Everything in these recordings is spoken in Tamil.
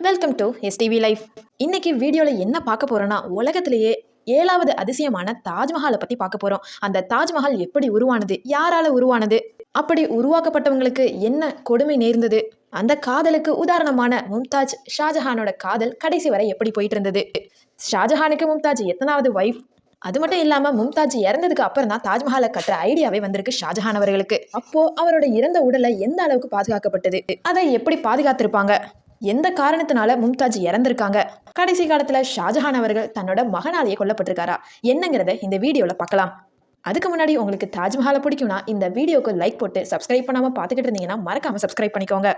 Welcome to STV life. இன்னைக்கு வீடியோவில் என்ன பார்க்க போறோம்னா, உலகத்திலேயே 7வது அதிசயமான தாஜ்மஹாலை பற்றி பார்க்க போகிறோம். அந்த தாஜ்மஹால் எப்படி உருவானது, யாரால உருவானது, அப்படி உருவாக்கப்பட்டவங்களுக்கு என்ன கொடுமை நேர்ந்தது, அந்த காதலுக்கு உதாரணமான மும்தாஜ் ஷாஜஹானோட காதல் கடைசி வரை எப்படி போயிட்டு இருந்தது, ஷாஜஹானுக்கு மும்தாஜ் எத்தனாவது வைஃப், அது மட்டும் இல்லாம மும்தாஜ் இறந்ததுக்கு அப்புறம் தான் தாஜ்மஹாலை கட்டுற ஐடியாவே வந்திருக்கு ஷாஜஹான் அவர்களுக்கு. அப்போ அவரோட இறந்த உடலை எந்த அளவுக்கு பாதுகாக்கப்பட்டது, அதை எப்படி பாதுகாத்திருப்பாங்க, எந்த காரணத்தினால மும்தாஜ் இறந்திருக்காங்க, கடைசி காலத்துல ஷாஜஹான் அவர்கள் தன்னோட மகனாலேயே கொல்லப்பட்டிருக்காரா என்னங்கிறத இந்த வீடியோல பார்க்கலாம். அதுக்கு முன்னாடி உங்களுக்கு தாஜ்மஹாலை பிடிக்கும்னா இந்த வீடியோக்கு லைக் போட்டு சப்ஸ்கிரைப் பண்ணாம பார்த்துக்கிட்டு இருந்தீங்கன்னா மறக்காம சப்ஸ்கிரைப் பண்ணிக்கோங்க.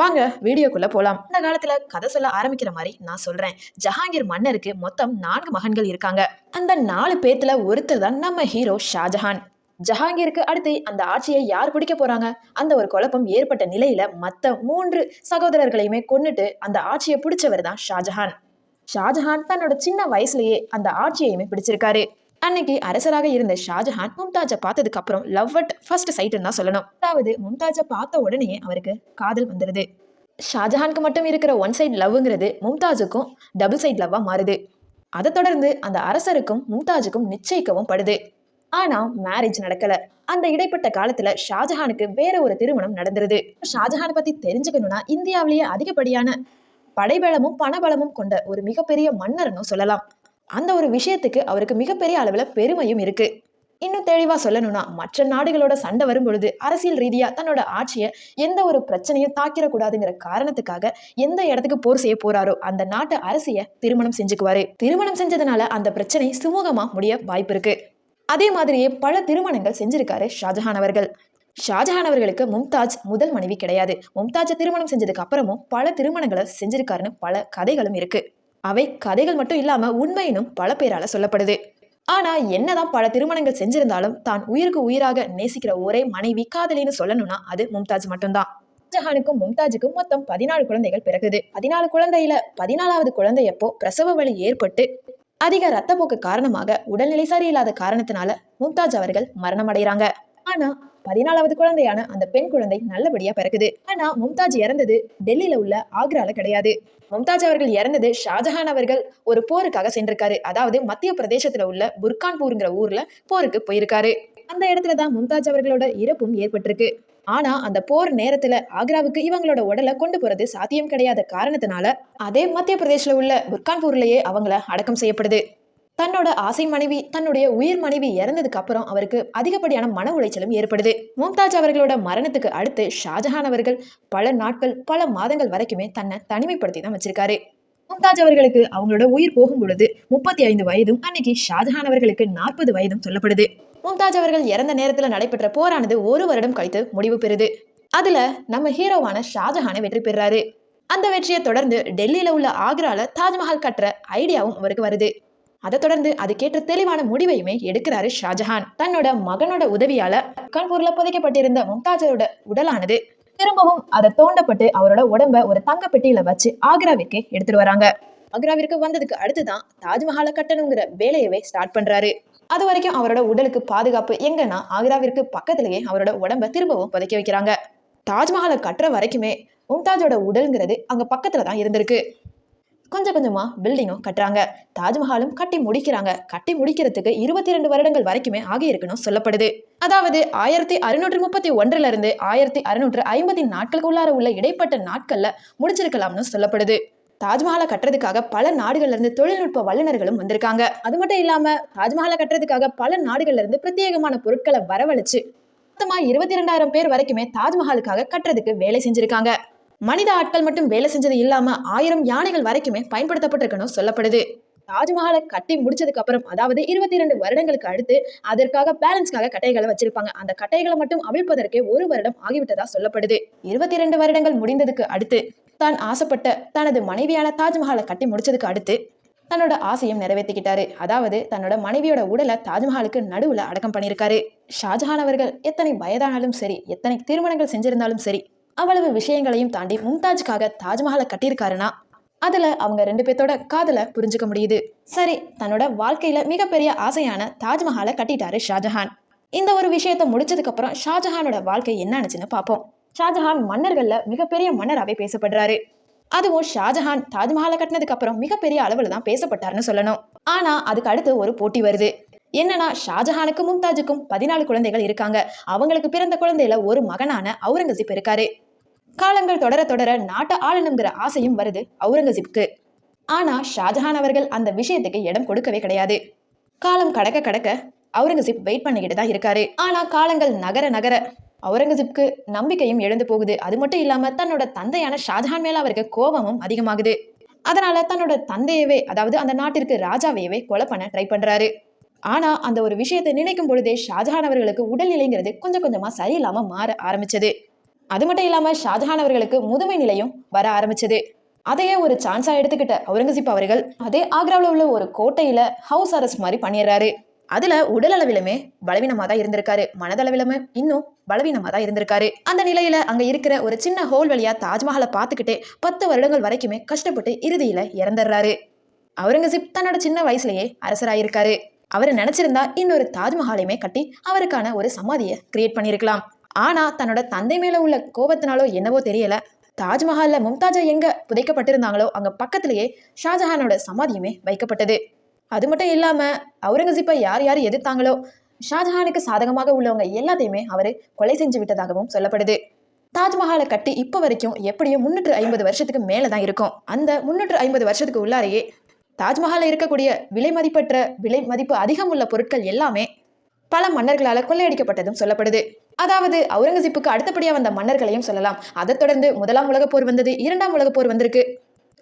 வாங்க வீடியோக்குள்ள போலாம். இந்த காலத்துல கதை சொல்ல ஆரம்பிக்கிற மாதிரி நான் சொல்றேன். ஜஹாங்கீர் மன்னருக்கு மொத்தம் 4 மகன்கள் இருக்காங்க. அந்த 4 பேத்துல ஒருத்தர் தான் நம்ம ஹீரோ ஷாஜஹான். ஜஹாங்கீருக்கு அடுத்து அந்த ஆட்சியை யார் பிடிக்க போறாங்க, அந்த ஒரு குழப்பம் ஏற்பட்ட நிலையில மத்த 3 சகோதரர்களையுமே கொன்னுட்டு அந்த ஆட்சியை பிடிச்சவர் தான் ஷாஜஹான். ஷாஜஹான் தன்னோட சின்ன வயசுலயே அந்த ஆட்சியையுமே பிடிச்சிருக்காரு. அன்னைக்கு அரசராக இருந்த ஷாஜஹான் மும்தாஜை பார்த்ததுக்கு அப்புறம் லவ் அட் ஃபர்ஸ்ட் சைட்னு தான் சொல்லணும். அதாவது மும்தாஜை பார்த்த உடனே அவருக்கு காதல் வந்துருது. ஷாஜஹானுக்கு மட்டும் இருக்கிற ஒன் சைட் லவ்ங்கிறது மும்தாஜுக்கும் டபுள் சைட் லவ்வா மாறுது. அதை தொடர்ந்து அந்த அரசருக்கும் மும்தாஜுக்கும் நிச்சயிக்கவும் படுது. ஆனா மேரேஜ் நடக்கல. அந்த இடைப்பட்ட காலத்துல ஷாஜஹானுக்கு வேற ஒரு திருமணம் நடந்துருது. ஷாஜஹானை பத்தி தெரிஞ்சுக்கணும்னா இந்தியாவிலேயே அதிகப்படியான படைபலமும் பணபலமும் கொண்ட ஒரு மிகப்பெரிய மன்னர்னு சொல்லலாம். அந்த ஒரு விஷயத்துக்கு அவருக்கு மிகப்பெரிய அளவுல பெருமையும் இருக்கு. இன்னும் தெளிவா சொல்லணும்னா, மற்ற நாடுகளோட சண்டை வரும் பொழுது அரசியல் ரீதியா தன்னோட ஆட்சியை எந்த ஒரு பிரச்சனையும் தாக்கிடக்கூடாதுங்கிற காரணத்துக்காக எந்த இடத்துக்கு போர் செய்ய போறாரோ அந்த நாட்டு அரசிய திருமணம் செஞ்சுக்குவாரு. திருமணம் செஞ்சதுனால அந்த பிரச்சனை சுமூகமா முடிய வாய்ப்பு இருக்கு. அதே மாதிரியே பல திருமணங்கள் செஞ்சிருக்காரு ஷாஜஹான் அவர்கள். ஷாஜஹான் அவர்களுக்கு மும்தாஜ் முதல் மனைவி கிடையாது. மும்தாஜை திருமணம் செஞ்சதுக்கு அப்புறமும் பல திருமணங்களை செஞ்சிருக்காருன்னு பல கதைகளும் இருக்கு. அவை கதைகள் மட்டும் இல்லாம உண்மையினும் பல பேரால சொல்லப்படுது. ஆனா என்னதான் பல திருமணங்கள் செஞ்சிருந்தாலும் தான் உயிருக்கு உயிராக நேசிக்கிற ஒரே மனைவி காதலின்னு சொல்லணும்னா அது மும்தாஜ் மட்டும்தான். ஷாஜஹானுக்கும் மும்தாஜுக்கும் மொத்தம் 14 குழந்தைகள் பிறகுது. 14 குழந்தையில 14வது குழந்தையப்போ பிரசவ வலி ஏற்பட்டு அதிக ரத்தப்போக்கு காரணமாக உடல்நிலை சரியில்லாத காரணத்தினால மும்தாஜ் அவர்கள் மரணம் அடைகிறாங்க. ஆனா 14வது குழந்தையான அந்த பெண் குழந்தை நல்லபடியா பிறக்குது. ஆனா மும்தாஜ் இறந்தது டெல்லியில உள்ள ஆக்ரால கிடையாது. மும்தாஜ் அவர்கள் இறந்தது ஷாஜஹான் அவர்கள் ஒரு போருக்காக சென்றிருக்காரு. அதாவது மத்திய பிரதேசத்துல உள்ள புர்கான்பூர்ங்கிற ஊர்ல போருக்கு போயிருக்காரு. அந்த இடத்துலதான் மும்தாஜ் அவர்களோட இறப்பும் ஏற்பட்டிருக்கு. ஆனா அந்த போர் நேரத்துல ஆக்ராவுக்கு இவங்களோட உடலை கொண்டு போறது சாத்தியம் கிடையாத காரணத்தினால அதே மத்திய பிரதேசல உள்ள புர்கான்பூர்லயே அவங்கள அடக்கம் செய்யப்படுது. தன்னோட ஆசை மனைவி, தன்னுடைய உயிர் மனைவி இறந்ததுக்கு அப்புறம் அவருக்கு அதிகப்படியான மன உளைச்சலும் ஏற்படுது. மும்தாஜ் அவர்களோட மரணத்துக்கு அடுத்து ஷாஜஹான் அவர்கள் பல நாட்கள் பல மாதங்கள் வரைக்குமே தன்னை தனிமைப்படுத்தி தான் வச்சிருக்காரு. மும்தாஜ் அவர்களுக்கு அவங்களோட உயிர் போகும் பொழுது 35 வயதும் அன்னைக்கு ஷாஜஹான் அவர்களுக்கு 40 வயதும் சொல்லப்படுது. மும்தாஜ் அவர்கள் இறந்த நேரத்துல நடைபெற்ற போரானது 1 வருடம் கழித்து முடிவு பெறுது. அதுல நம்ம ஹீரோவான ஷாஜஹானை வெற்றி பெறாரு. அந்த வெற்றியை தொடர்ந்து டெல்லியில உள்ள ஆக்ரால தாஜ்மஹால் கட்டுற ஐடியாவும் அவருக்கு வருது. அதை தொடர்ந்து அதுக்கேற்ற தெளிவான முடிவையுமே எடுக்கிறாரு ஷாஜஹான். தன்னோட மகனோட உதவியால கான்பூர்ல புதைக்கப்பட்டிருந்த மும்தாஜோட உடலானது திரும்பவும் அதை தோண்டப்பட்டு அவரோட உடம்ப ஒரு தங்க பெட்டியில வச்சு ஆக்ராவிற்கு எடுத்துட்டு வராங்க. ஆக்ராவிற்கு வந்ததுக்கு அடுத்துதான் தாஜ்மஹாலை கட்டணுங்கிற வேலையவே ஸ்டார்ட் பண்றாரு. அது வரைக்கும் அவரோட உடலுக்கு பாதுகாப்பு எங்கன்னா ஆக்ராவிற்கு பக்கத்திலேயே அவரோட உடம்ப திரும்பவும் புதைக்க வைக்கிறாங்க. தாஜ்மஹாலை கட்டுற வரைக்குமே மும்தாஜோட உடல்ங்கிறது அங்க பக்கத்துல தான் இருந்திருக்கு. கொஞ்சம் கொஞ்சமா பில்டிங்கும் கட்டுறாங்க. தாஜ்மஹாலும் கட்டி முடிக்கிறாங்க. கட்டி முடிக்கிறதுக்கு 22 வருடங்கள் வரைக்குமே ஆகியிருக்குன்னு சொல்லப்படுது. அதாவது 1631 இருந்து 1650 நாட்களுக்கு உள்ளார உள்ள இடைப்பட்ட நாட்கள்ல முடிச்சிருக்கலாம்னு சொல்லப்படுது. தாஜ்மஹாலை கட்டுறதுக்காக பல நாடுகள்ல இருந்து தொழில்நுட்ப வல்லுநர்களும் வந்திருக்காங்க. அது மட்டும் இல்லாம தாஜ்மஹாலை கட்டுறதுக்காக பல நாடுகள்ல இருந்து பிரத்யேகமான பொருட்களை வரவழைச்சு மொத்தமா 22,000 பேர் வரைக்குமே தாஜ்மஹாலுக்காக கட்டுறதுக்கு வேலை செஞ்சிருக்காங்க. மனித ஆட்கள் மட்டும் வேலை செஞ்சது இல்லாம 1000 யானைகள் வரைக்குமே பயன்படுத்தப்பட்டிருக்கணும் சொல்லப்படுது. தாஜ்மஹாலை கட்டி முடிச்சதுக்கு அப்புறம் அதாவது 22 வருடங்களுக்கு அடுத்து அதற்காக பேலன்ஸ்க்காக கட்டைகளை வச்சிருப்பாங்க. அந்த கட்டைகளை மட்டும் அவிழ்ப்பதற்கே 1 வருடம் ஆகிவிட்டதா சொல்லப்படுது. 22 வருடங்கள் முடிந்ததுக்கு அடுத்து தான் ஆசைப்பட்ட தனது மனைவியான தாஜ்மஹாலை கட்டி முடிச்சதுக்கு அடுத்து தன்னோட ஆசையும் நிறைவேற்றிக்கிட்டாரு. அதாவது தன்னோட மனைவியோட உடலை தாஜ்மஹாலுக்கு நடுவுல அடக்கம் பண்ணியிருக்காரு. ஷாஜஹான் அவர்கள் எத்தனை வயதானாலும் சரி, எத்தனை திருமணங்கள் செஞ்சிருந்தாலும் சரி, அவ்வளவு விஷயங்களையும் தாண்டி மும்தாஜுக்காக தாஜ்மஹாலை கட்டியிருக்காருன்னா அதுல அவங்க 2 பேர்த்தோட காதலை புரிஞ்சுக்க முடியுது. சரி, தன்னோட வாழ்க்கையில மிகப்பெரிய ஆசையான தாஜ்மஹாலை கட்டிட்டாரு ஷாஜஹான். இந்த ஒரு விஷயத்தை முடிச்சதுக்கு அப்புறம் ஷாஜஹானோட வாழ்க்கை என்ன ஆச்சுன்னு பார்ப்போம். ஷாஜஹான் மன்னர்கள்ல மிகப்பெரிய மன்னராகவே பேசப்படுறாரு. அதுவும் ஷாஜஹான் தாஜ்மஹாலை கட்டினதுக்கு அப்புறம் மிகப்பெரிய அளவில் தான் பேசப்பட்டாருன்னு சொல்லணும். ஆனா அதுக்கு அடுத்து ஒரு போட்டி வருது. என்னன்னா, ஷாஜஹானுக்கும் மும்தாஜுக்கும் 14 குழந்தைகள் இருக்காங்க. அவங்களுக்கு பிறந்த குழந்தையில ஒரு மகனான அவுரங்கசீப் இருக்காரு. காலங்கள் தொடர தொடர நாட்டை ஆளணுங்கிற ஆசையும் வருது அவுரங்கசீப்க்கு. ஆனா ஷாஜஹான் அவர்கள் அந்த விஷயத்துக்கு இடம் கொடுக்கவே கிடையாது. காலம் கடக்க கடக்க அவுரங்கசீப் வெயிட் பண்ணிக்கிட்டு தான் இருக்காரு. ஆனா காலங்கள் நகர நகர அவுரங்கசீப்க்கு நம்பிக்கையும் எழுந்து போகுது. அது மட்டும் இல்லாம தன்னோட தந்தையான ஷாஜஹான் மேல அவருக்கு கோபமும் அதிகமாகுது. அதனால தன்னோட தந்தையவே, அதாவது அந்த நாட்டிற்கு ராஜாவையவே கொலை பண்ண ட்ரை பண்றாரு. ஆனா அந்த ஒரு விஷயத்தை நினைக்கும் பொழுதே ஷாஜஹான் அவர்களுக்கு உடல்நிலைங்கிறது கொஞ்சம் கொஞ்சமா சரியில்லாம மாற ஆரம்பிச்சது. அது மட்டும் இல்லாம ஷாஜஹான் அவர்களுக்கு முதுமை நிலையும் வர ஆரம்பிச்சது. அதையே ஒரு சான்ஸா எடுத்துக்கிட்ட அவுரங்கசீப் அவர்கள் அதே ஆக்ராவில் உள்ள ஒரு கோட்டையில ஹவுஸ் அரெஸ்ட் மாதிரி பண்ணிடுறாரு. அதுல உடல் அளவிலுமே பலவீனமா தான் இருந்திருக்காரு, மனதளவிலுமே இன்னும் பலவீனமா தான் இருந்திருக்காரு. அந்த நிலையில அங்க இருக்கிற ஒரு சின்ன ஹோல் வழியா தாஜ்மஹாலை பார்த்துக்கிட்டே 10 வருடங்கள் வரைக்குமே கஷ்டப்பட்டு இறுதியில இறந்துடுறாரு. அவுரங்கசீப் தன்னோட சின்ன வயசுலயே அரசராயிருக்காரு. அவரு நினைச்சிருந்தா இன்னொரு தாஜ்மஹாலையுமே கட்டி அவருக்கான ஒரு சமாதியை கிரியேட் பண்ணிருக்கலாம். ஆனா தன்னோட தந்தை மேல உள்ள கோபத்தினாலோ என்னவோ தெரியல, தாஜ்மஹால்ல மும்தாஜா எங்க புதைக்கப்பட்டிருந்தாங்களோ அங்க பக்கத்திலேயே ஷாஜஹானோட சமாதியுமே வைக்கப்பட்டது. அது மட்டும் இல்லாம அவுரங்கசீப்பை யார் யார் எதிர்த்தாங்களோ ஷாஜஹானுக்கு சாதகமாக உள்ளவங்க எல்லாத்தையுமே அவரு கொலை செஞ்சு விட்டதாகவும் சொல்லப்படுது. தாஜ்மஹாலை கட்டி இப்போ வரைக்கும் எப்படியும் 350 வருஷத்துக்கு மேலதான் இருக்கும். அந்த 350 வருஷத்துக்கு உள்ளாரையே தாஜ்மஹாலில் இருக்கக்கூடிய விலை மதிப்பு அதிகம் உள்ள பொருட்கள் எல்லாமே பல மன்னர்களால கொள்ளையடிக்கப்பட்டதும் சொல்லப்படுது. அதாவது அவுரங்கசீப்புக்கு அடுத்தபடியா வந்த மன்னர்களையும் சொல்லலாம். அதை தொடர்ந்து 1ஆம் உலகப் போர் வந்தது, 2ஆம் உலகப் போர் வந்திருக்கு.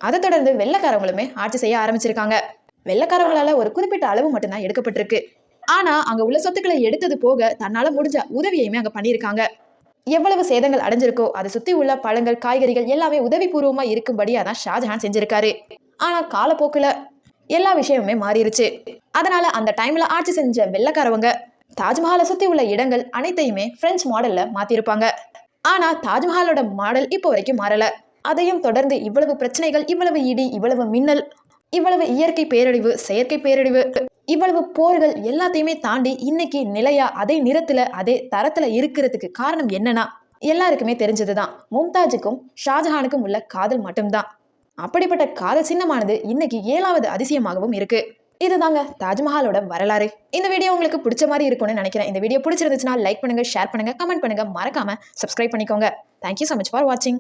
அதை தொடர்ந்து வெள்ளைக்காரங்களுமே ஆட்சி செய்ய ஆரம்பிச்சிருக்காங்க. வெள்ளைக்காரங்களால ஒரு குறிப்பிட்ட அளவு மட்டும்தான் எடுக்கப்பட்டிருக்கு. ஆனா அங்க உள்ள சொத்துக்களை எடுத்தது போக தன்னால முடிஞ்ச உதவியுமே அங்க பண்ணியிருக்காங்க. எவ்வளவு சேதங்கள் அடைஞ்சிருக்கோ அதை சுத்தி உள்ள பழங்கள், காய்கறிகள் எல்லாமே உதவிபூர்வமா இருக்கும்படியா தான் ஷாஜஹான் செஞ்சிருக்காரு. ஆனா காலப்போக்குல எல்லா விஷயமுமே மாறிடுச்சு. அதனால அந்த டைம்ல ஆட்சி செஞ்ச வெள்ளைக்காரவங்க தாஜ்மஹாலை சுத்தி உள்ள இடங்கள் அனைத்தையுமே பிரெஞ்சு மாடல்ல மாத்திருப்பாங்க. ஆனா தாஜ்மஹாலோட மாடல் இப்போ வரைக்கும் மாறல. அதையும் தொடர்ந்து இவ்வளவு பிரச்சனைகள், இவ்வளவு இடி, இவ்வளவு மின்னல், இவ்வளவு இயற்கை பேரழிவு, செயற்கை பேரழிவு, இவ்வளவு போர்கள் எல்லாத்தையுமே தாண்டி இன்னைக்கு நிலையா அதே நிறத்துல அதே தரத்துல இருக்கிறதுக்கு காரணம் என்னன்னா எல்லாருக்குமே தெரிஞ்சதுதான், மும்தாஜுக்கும் ஷாஜஹானுக்கும் உள்ள காதல் மட்டும்தான். அப்படிப்பட்ட காதல் சின்னமானது இன்னைக்கு 7வது அதிசயமாகவும் இருக்கு. இதுதாங்க தாஜ்மஹாலோட வரலாறு. இந்த வீடியோ உங்களுக்கு பிடிச்ச மாதிரி இருக்கும்னு நினைக்கிறேன். இந்த வீடியோ பிடிச்சிருந்துச்சுன்னா லைக் பண்ணுங்க, ஷேர் பண்ணுங்க, கமெண்ட் பண்ணுங்க, மறக்காம சப்ஸ்கிரைப் பண்ணிக்கோங்க. தேங்க்யூ so much ஃபார் வாட்சிங்.